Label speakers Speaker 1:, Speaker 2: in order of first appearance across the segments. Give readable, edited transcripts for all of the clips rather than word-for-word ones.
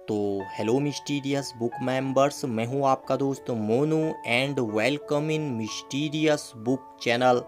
Speaker 1: तो hello mysterious book members, मैं हूं आपका दोस्त Monu and welcome in mysterious book channel.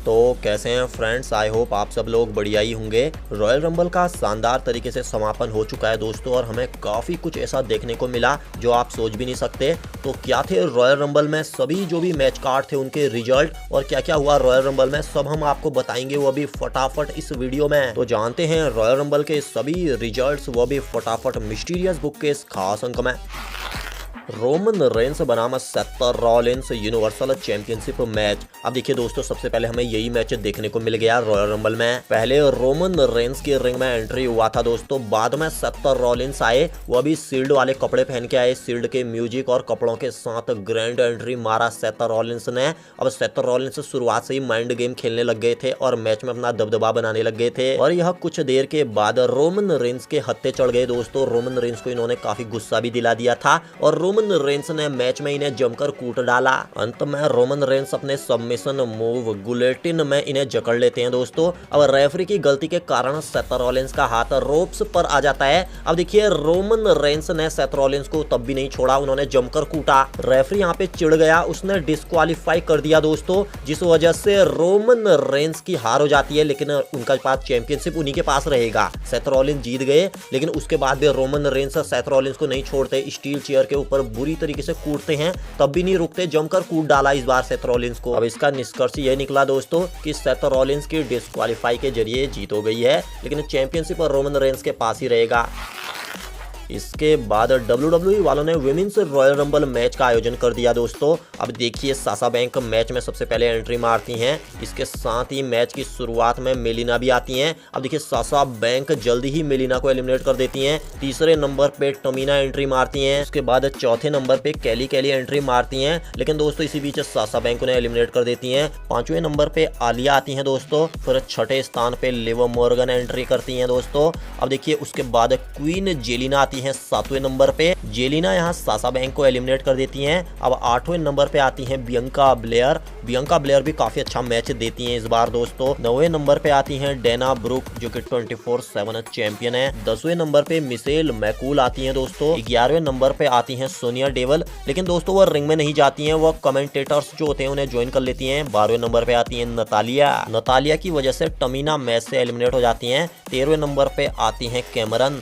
Speaker 1: तो कैसे हैं फ्रेंड्स, आई होप आप सब लोग बढ़िया ही होंगे। रॉयल रंबल का शानदार तरीके से समापन हो चुका है दोस्तों, और हमें काफ़ी कुछ ऐसा देखने को मिला जो आप सोच भी नहीं सकते। तो क्या थे रॉयल रंबल में सभी जो भी मैच कार्ड थे, उनके रिजल्ट और क्या क्या हुआ रॉयल रंबल में, सब हम आपको बताएंगे वो भी फटाफट इस वीडियो में। तो जानते हैं रॉयल रंबल के सभी रिजल्ट्स, वो भी फटाफट मिस्टीरियस बुक के इस खास अंक में। रोमन रेंस बनाम Seth Rollins universal championship match. अब देखिए दोस्तों, सबसे पहले हमें यही मैच देखने को मिल गया रॉयल रंबल में। पहले रोमन रेंस की रिंग में एंट्री हुआ था दोस्तों, बाद में सेथ रॉलिंस आए, वो अभी शील्ड वाले कपड़े पहन के आए, शील्ड के म्यूजिक और कपड़ों के साथ ग्रैंड एंट्री मारा सेथ रॉलिंस ने। अब सेथ रॉलिंस शुरुआत से ही माइंड गेम खेलने लग गए थे और मैच में अपना दबदबा बनाने लग गए थे, और यह कुछ देर के बाद रोमन रेंस के हत्थे चढ़ गए दोस्तों। रोमन रेंस को इन्होंने काफी गुस्सा भी दिला दिया था और रोमन रेंस ने मैच में इन्हें जमकर कूट डाला। अंत में रोमन रेंस अपने सबमिशन मूव गुलेटिन में इन्हें जकड़ लेते हैं दोस्तों। अब रेफरी की गलती के कारण सेथ रॉलिंस का हाथ रोप्स पर आ जाता है। अब देखिए रोमन रेंस ने सेथ रॉलिंस को तब भी नहीं छोड़ा, उन्होंने जमकर कूटा। रेफरी यहाँ पे चिढ़ गया, उसने डिस्क्वालीफाई कर दिया दोस्तों, जिस वजह से रोमन रेंस की हार हो जाती है, लेकिन उनका पास चैंपियनशिप उन्हीं के पास रहेगा। सेथ रॉलिंस जीत गए, लेकिन उसके बाद भी रोमन रेंस सेथ रॉलिंस को नहीं छोड़ते, स्टील चेयर के ऊपर बुरी तरीके से कूटते हैं, तब भी नहीं रुकते, जमकर कूट डाला इस बार सेथ रॉलिंस को। अब इसका निष्कर्ष ये निकला दोस्तों कि सेथ रॉलिंस की डिस्क्वालीफाई के जरिए जीत हो गई है, लेकिन चैंपियनशिप रोमन रेंस के पास ही रहेगा। इसके बाद WWE वालों ने विमेंस रॉयल रंबल मैच का आयोजन कर दिया दोस्तों। अब देखिए साशा बैंक मैच में सबसे पहले एंट्री मारती हैं, इसके साथ ही मैच की शुरुआत में मेलिना भी आती हैं। अब देखिए साशा बैंक जल्दी ही मेलिना को एलिमिनेट कर देती हैं। तीसरे नंबर पे टमीना एंट्री मारती हैं, उसके बाद चौथे नंबर पे कैली एंट्री मारती हैं, लेकिन दोस्तों इसी बीच साशा बैंक उन्हें एलिमिनेट कर देती हैं। पांचवें नंबर पे आलिया आती हैं दोस्तों, फिर छठे स्थान पे लिव मॉर्गन एंट्री करती हैं दोस्तों। अब देखिए उसके बाद क्वीन जेलिना आती है सातवें नंबर पे, जेलिना यहाँ साशा बैंक को एलिमिनेट कर देती हैं। अब आठवें नंबर पे आती हैं बियंका ब्लेयर, बियंका ब्लेयर भी काफी अच्छा मैच देती हैं इस बार दोस्तों। 9वें नंबर पे आती हैं डेना ब्रुक, जो कि 24/7 चैंपियन है। 10वें नंबर पे मिशेल मैकूल आती हैं दोस्तों। 11वें नंबर पे आती हैं सोनिया डेवल, लेकिन दोस्तों वो रिंग में नहीं जाती हैं, वो कमेंटेटर्स जो होते हैं उन्हें ज्वाइन कर लेती हैं। 12वें नंबर पे आती हैं नतालिया की वजह से टमीना मैच से एलिमिनेट हो जाती हैं। 13वें नंबर पे आती हैं कैमरन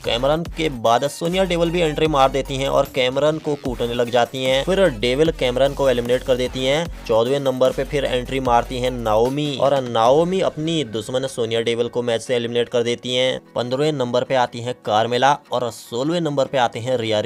Speaker 1: के बाद सोनिया डेविल भी एंट्री मार देती हैं और कैमरन को कूटने लग जाती हैं, फिर डेविल कैमरन को एलिमिनेट कर देती हैं। 14वें नंबर पे फिर एंट्री मारती हैं नाओमी, और नाओमी अपनी दुश्मन सोनिया डेविल को मैच से एलिमिनेट कर देती हैं। 15वें नंबर पे आती हैं कार्मेला, और 16वें नंबर पे आते हैं रिया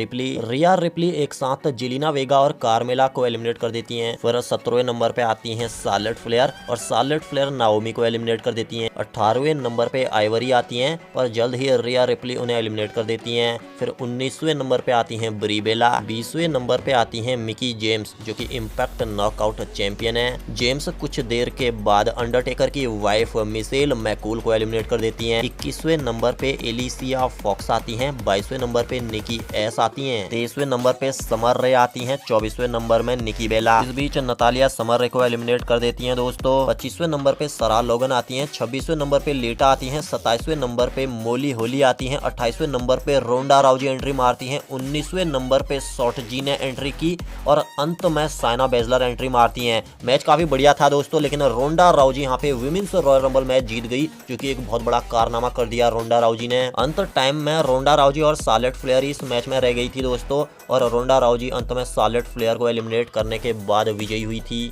Speaker 1: रिप्ली एक साथ जेलिना वेगा और कार्मेला को एलिमिनेट कर देती हैं। फिर 17वें नंबर पे आती हैं शार्लेट फ्लेयर, और शार्लेट फ्लेयर नाओमी को एलिमिनेट कर देती हैं। 18वें नंबर पे आइवरी आती हैं, पर जल्द ही रिया रिप्ली उन्हें एलिमिनेट कर देती हैं। फिर 19वें नंबर पे आती हैं ब्रीबेला। 20वें नंबर पे आती हैं मिकी जेम्स, जो कि इम्पैक्ट नॉकआउट चैंपियन है। जेम्स कुछ देर के बाद अंडरटेकर की वाइफ मिशेल मैकूल को एलिमिनेट कर देती हैं। 21वें नंबर पे एलिसिया फॉक्स आती हैं। 22वें नंबर पे निकी एस आती हैं। 23वें नंबर पे समर रे आती हैं। 24वें नंबर में निकी बेला। इस बीच नतालिया समर रे को एलिमिनेट कर देती हैं दोस्तों। 25वें नंबर पे सरा लोगन आती हैं। 26वें नंबर पे लीटा आती हैं। 27वें नंबर पे मोली होली आती हैं। 28वें नंबर पे रोंडा राउजी एंट्री मारती हैं। 19वें नंबर पे शॉर्ट जी ने एंट्री की, और अंत में साइना बेजलर एंट्री मारती हैं। मैच काफी बढ़िया था दोस्तों, लेकिन रोंडा राउजी यहाँ पे विमेंस रॉयल रंबल मैच जीत गई, जो कि एक बहुत बड़ा कारनामा कर दिया रोंडा राउजी ने। अंत टाइम में रोंडा राउजी और शार्लेट फ्लेयर इस मैच में रह गई थी दोस्तों, और रोंडा राउजी अंत में शार्लेट फ्लेयर को एलिमिनेट करने के बाद विजयी हुई थी।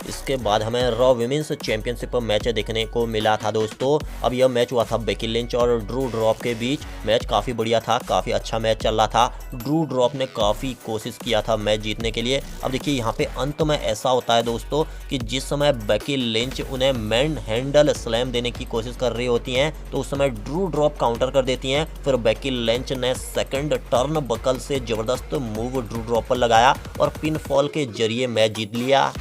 Speaker 1: इसके बाद हमें रॉ विमेंस चैंपियनशिप मैच देखने को मिला था दोस्तों। अब यह मैच हुआ था बेकी लिंच और ड्रू ड्रॉप के बीच। मैच काफ़ी बढ़िया था, काफ़ी अच्छा मैच चल रहा था। ड्रू ड्रॉप ने काफ़ी कोशिश किया था मैच जीतने के लिए। अब देखिए यहाँ पे अंत में ऐसा होता है दोस्तों कि जिस समय बेकी लिंच उन्हें मैन हैंडल स्लैम देने की कोशिश कर रही होती हैं, तो उस समय ड्रू ड्रॉप काउंटर कर देती हैं। फिर बेकी लिंच ने सेकंड टर्न बकल से जबरदस्त मूव ड्रू ड्रॉप पर लगाया और पिन फॉल के जरिए मैच जीत लिया।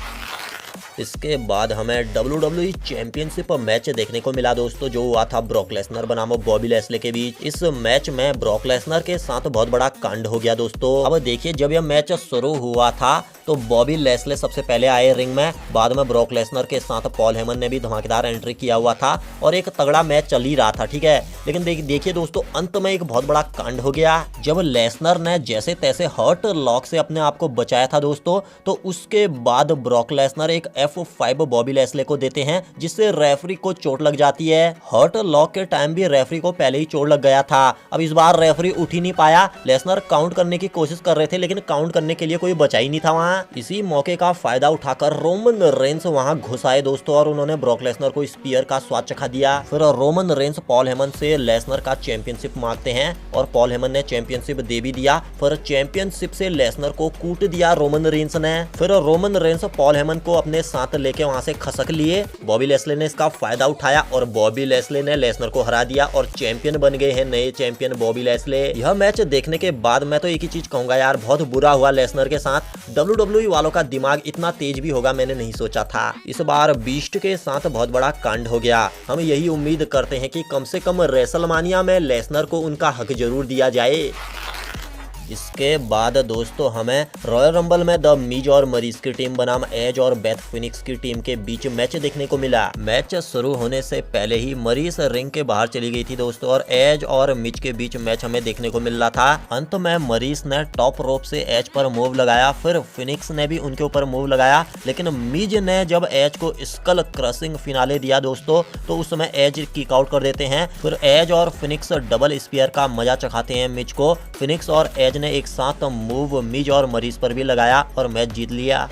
Speaker 1: इसके बाद हमें WWE चैंपियनशिप मैच देखने को मिला दोस्तों, जो हुआ था ब्रॉक लेसनर बनाम बॉबी लैस्ले के बीच। इस मैच में ब्रॉक लेसनर के साथ बहुत बड़ा कांड हो गया दोस्तों। अब देखिए, जब यह मैच शुरू हुआ था तो बॉबी लेस्ले सबसे पहले आए रिंग में, बाद में ब्रॉक लेसनर के साथ पॉल हेमन ने भी धमाकेदार एंट्री किया हुआ था और एक तगड़ा मैच चल ही रहा था, ठीक है। लेकिन देखिए दोस्तों, अंत में एक बहुत बड़ा कांड हो गया। जब लेसनर ने जैसे तैसे हर्ट लॉक से अपने आप को बचाया था दोस्तों, तो उसके बाद ब्रॉक लेसनर एक F5 बॉबी लेस्ले को देते हैं, जिससे रेफरी को चोट लग जाती है। हर्ट लॉक के टाइम भी रेफरी को पहले ही चोट लग गया था। अब इस बार रेफरी उठ ही नहीं पाया। लेसनर काउंट करने की कोशिश कर रहे थे, लेकिन काउंट करने के लिए कोई बचा ही नहीं था वहां। इसी मौके का फायदा उठाकर रोमन रेंस वहां घुस आए दोस्तों, और उन्होंने ब्रॉक लेसनर को स्पीयर का स्वाद चखा दिया। फिर रोमन रेंस पॉल हेमन से लेसनर का चैंपियनशिप मांगते हैं, और पॉल हेमन ने चैंपियनशिप दे भी दिया। फिर चैंपियनशिप से लेसनर को कूट दिया रोमन रेंस ने। फिर रोमन रेंस पॉल हेमन को अपने साथ लेके वहां से खसक लिए। बॉबी लेस्ले ने इसका फायदा उठाया और बॉबी लेस्ले ने लेसनर को हरा दिया और चैंपियन बन गए हैं नए चैंपियन बॉबी लेस्ले। यह मैच देखने के बाद मैं तो एक ही चीज कहूंगा यार, बहुत बुरा हुआ लेसनर के साथ। WWE वालों का दिमाग इतना तेज भी होगा मैंने नहीं सोचा था। इस बार बीस्ट के साथ बहुत बड़ा कांड हो गया। हम यही उम्मीद करते हैं कि कम से कम रेसलमानिया में लेसनर को उनका हक जरूर दिया जाए। इसके बाद दोस्तों हमें रॉयल रंबल में द मिज और मरीज की टीम बनाम एज और बेथ फिनिक्स की टीम के बीच मैच देखने को मिला। मैच शुरू होने से पहले ही मरीज रिंग के बाहर चली गई थी दोस्तों, और एज और मिज के बीच मैच हमें देखने को मिल रहा था। अंत में मरीज ने टॉप रोप से एज पर मूव लगाया, फिर फिनिक्स ने भी उनके ऊपर मूव लगाया, लेकिन मिज ने जब एज को स्कल क्रशिंग फिनाले दिया दोस्तों, तो उस समय एज किक आउट कर देते हैं। फिर एज और फिनिक्स डबल स्पीयर का मजा चखाते हैं मिज को। फिनिक्स और एज ने एक साथ मूव मिज और मरीज पर भी लगाया और मैच जीत लिया।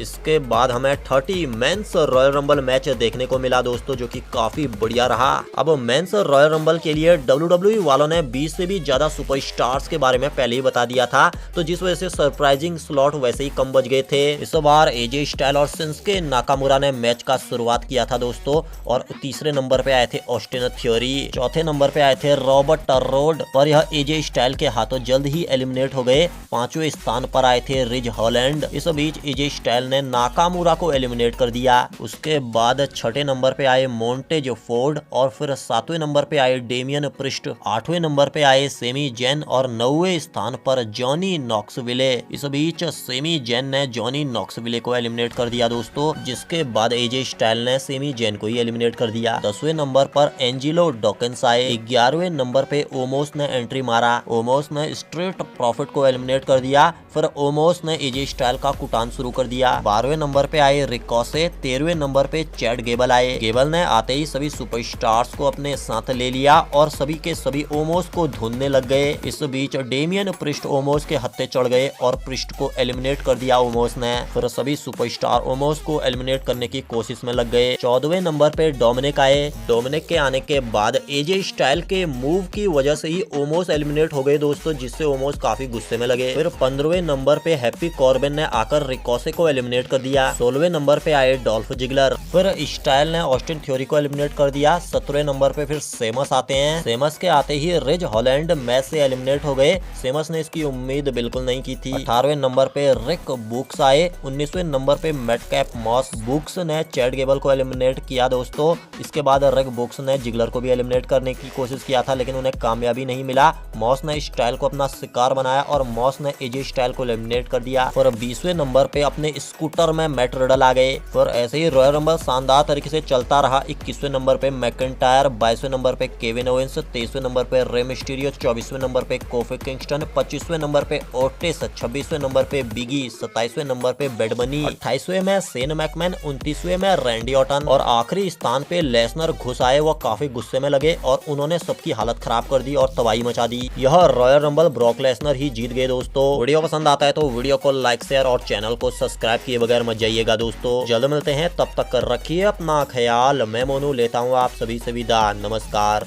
Speaker 1: इसके बाद हमें 30 मेंस रॉयल रंबल मैच देखने को मिला दोस्तों, जो कि काफी बढ़िया रहा। अब मेंस रॉयल रंबल के लिए WWE वालों ने 20 से भी ज्यादा सुपरस्टार्स के बारे में पहले ही बता दिया था, तो जिस वजह से सरप्राइजिंग स्लॉट वैसे ही कम बच गए थे। इस बार एजे स्टाइल और शिंसुके नाकामुरा ने मैच का शुरुआत किया था दोस्तों, और तीसरे नंबर पे आए थे ऑस्टिन थ्योरी, चौथे नंबर पे आए थे रॉबर्ट रोड, पर यह एजे स्टाइल के हाथों जल्द ही एलिमिनेट हो गए। पांचवें स्थान पर आए थे रिज हॉलैंड। इस बीच एजे स्टाइल ने नाकामुरा को एलिमिनेट कर दिया। उसके बाद छठे नंबर पे आए मोंटेज फोर्ड, और फिर सातवें नंबर पे आए डेमियन प्रिस्ट, आठवें नंबर पे आए सेमी जेन, और 9वें स्थान पर जॉनी नॉक्सविले। इस बीच सेमी जेन ने जॉनी नॉक्सविले को एलिमिनेट कर दिया दोस्तों, जिसके बाद एजे स्टाइल ने सेमी जेन को ही एलिमिनेट कर दिया। 10वें नंबर पर एंजिलो डॉकिंस आए। 11वें नंबर पे ओमोस ने एंट्री मारा। ओमोस ने स्ट्रीट प्रॉफिट को एलिमिनेट कर दिया। फिर ओमोस ने एजे स्टाइल का कुटान शुरू कर दिया। 12वें नंबर पे आए रिकॉसे। 13वें नंबर पे चैड गेबल आए। गेबल ने आते ही सभी सुपरस्टार्स को अपने साथ ले लिया और सभी के सभी ओमोस को ढूंढने लग गए। इस बीच डेमियन प्रिस्ट ओमोस के हत्थे चढ़ गए और प्रिस्ट को एलिमिनेट कर दिया ओमोस ने। फिर सभी सुपरस्टार ओमोस को एलिमिनेट करने की कोशिश में लग गए। 14वें नंबर पे डोमिनिक आए। डोमिनिक के आने के बाद एजे स्टाइल के मूव की वजह से ही ओमोस एलिमिनेट हो गए दोस्तों, जिससे ओमोस काफी गुस्से में लगे। फिर 15वें नंबर पे हैप्पी कॉर्बिन ने आकर रिकॉसे को एलिमिनेट कर दिया। 16वें नंबर पे आए डॉल्फ जिगलर। फिर स्टाइल ने ऑस्टिन थ्योरी को एलिमिनेट कर दिया। 17वें नंबर पे फिर सेमस आते हैं। सेमस के आते ही रिज हॉलैंड मैच से एलिमिनेट हो गए। सेमस ने इसकी उम्मीद बिल्कुल नहीं की थी। 18वें नंबर पे रिक बुक्स आए। 19वें नंबर पे मैटकैप मॉस। बुक्स ने चैड गेबल को एलिमिनेट किया दोस्तों। इसके बाद रिक बुक्स ने जिगलर को भी एलिमिनेट करने की कोशिश किया था, लेकिन उन्हें कामयाबी नहीं मिला। मॉस ने स्टाइल को अपना शिकार बनाया और मॉस ने एजे स्टाइल को एलिमिनेट कर दिया। और 20वें नंबर पे अपने स्कूटर में मैट रिडल आ गए। फिर ऐसे ही रॉयल रंबल शानदार तरीके से चलता रहा। 21वें नंबर पे मैकिंटायर, 22वें नंबर पे केविन ओवेंस, 23वें नंबर पे रे मिस्टीरियो, 24वें नंबर पे कोफी किंगस्टन, 25वें नंबर पे ओटिस, 26वें नंबर पे बिगी, 27वें नंबर पे बेड बनी, 28वें में सेन मैकमैन, 29वें में रैंडी ऑर्टन, और आखिरी स्थान पे लेसनर घुस आए। वो काफी गुस्से में लगे और उन्होंने सबकी हालत खराब कर दी और तबाही मचा दी। यह रॉयल रंबल ब्रॉक लेसनर ही जीत गए दोस्तों। वीडियो पसंद आता है तो वीडियो को लाइक, शेयर और चैनल को सब्सक्राइब किए बगैर मत जाइएगा दोस्तों। जल्द मिलते हैं, तब तक रखिए अपना ख्याल। मैं मोनू लेता हूँ आप सभी से विदा। नमस्कार।